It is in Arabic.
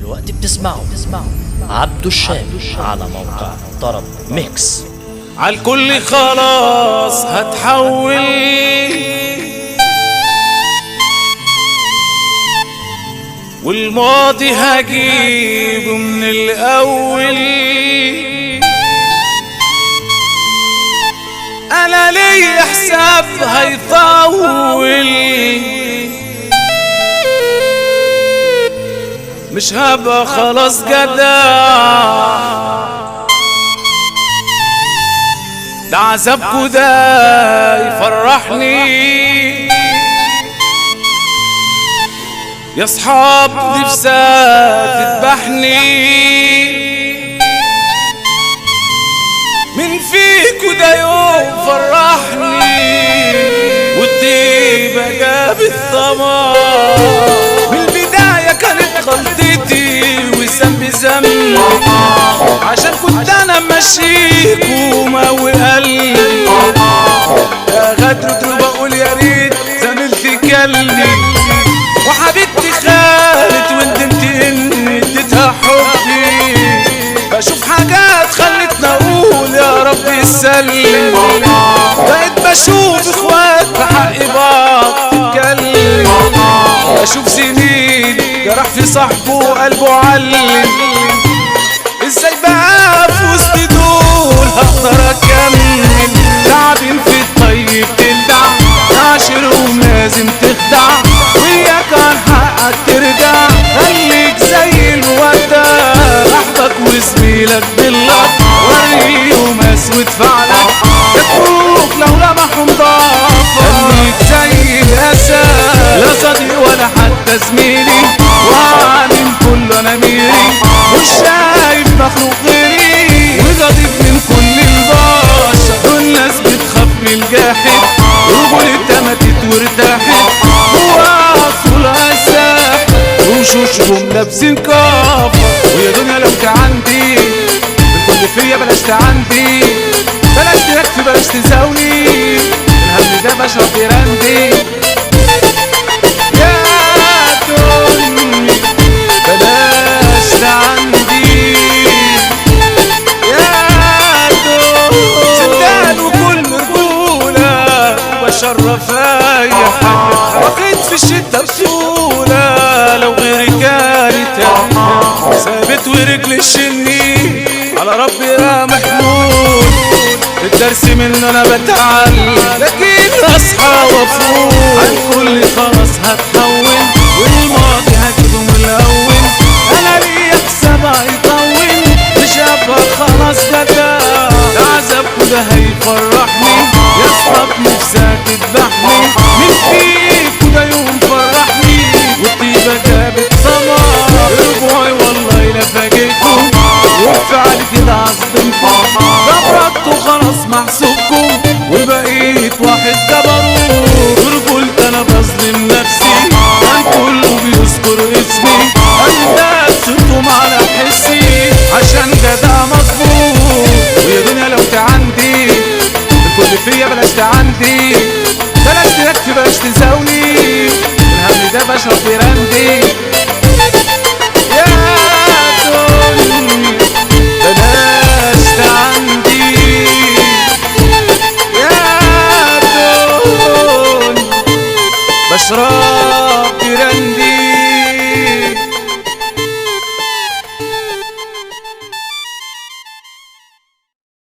دلوقتي بتسمعوا عبدو الشام على موقع طرب ميكس. عالكل خلاص هتحول، والماضي هجيبه من الأول. أنا ليا حساب هيطول، مش هبقى خلاص جدع. ده عذابكوا ده يفرحني يا صحاب نفسها تذبحني. من فيكوا ده يوم فرحني والطيبة جابت ثمار. من البداية كانت غلطتي وذنبي ذنبي، عشان كنت انا ماشيكوا مقوي قلبي. يا غدر وبقول يا ريت زميلتي كلمي، وحبيبتي خالت وندمت اني اديتها حبي. بشوف حاجات خلتني اقول يا رب يسلم، بقيت بشوف اخوات بحق بعض تتكلم. بشوف زميل جرح في صاحبه وقلبه علم، ازاي بقى في وسط دول هقدر اكمل؟ تعبين في الطيب تلدع، عاشرهم لازم تخدع، وياك عن حقك ترجع. خليك زي الودع، صاحبك وزميلك بالله وريهم اسود فعلك، يتروك لو لمحهم ضعفك. خليك زي الاسد، لا صديق ولا حتى زميلي، وعالم كله انا ميري، مش شايف مخلوق غيري، وغضب من كل البشر. دول ناس بتخاف من الجاحد، رجولتها ماتت وارتاحت، وأصولها ساحت، وشوشهم لابسين كافر. ويا دنيا لو عندي الكل فيا بلاش تعندي، بلاش تكفي بلاش تزاولي، الهم ده بشرب براندي. يا دنيا بلاش تعندي، يا دنيا سندان وكل رجولة وبشرف اي حاجة. وقيت في الشدة بسهولة لو غيري كانت ثابت ورجل الشني على ربي يا محمود. الدرس منه انا بتعلم، لكن اصحى وافوق. عالكل خلاص هتحول، والماضي هجيبه من الاول. انا ليا حساب هيطول، مش هبقى خلاص جدع. ده عذابكوا ده هيفرحني يا صحاب نفسها تذبحني. من فيكوا ده يوم فرحني والطيبة جابت ثمار. رجوعي والله لا فاجئكم، وبفعل كده عصدمكم. جبرتوا خلاص محسوبكم، وبقيت واحد جبروت.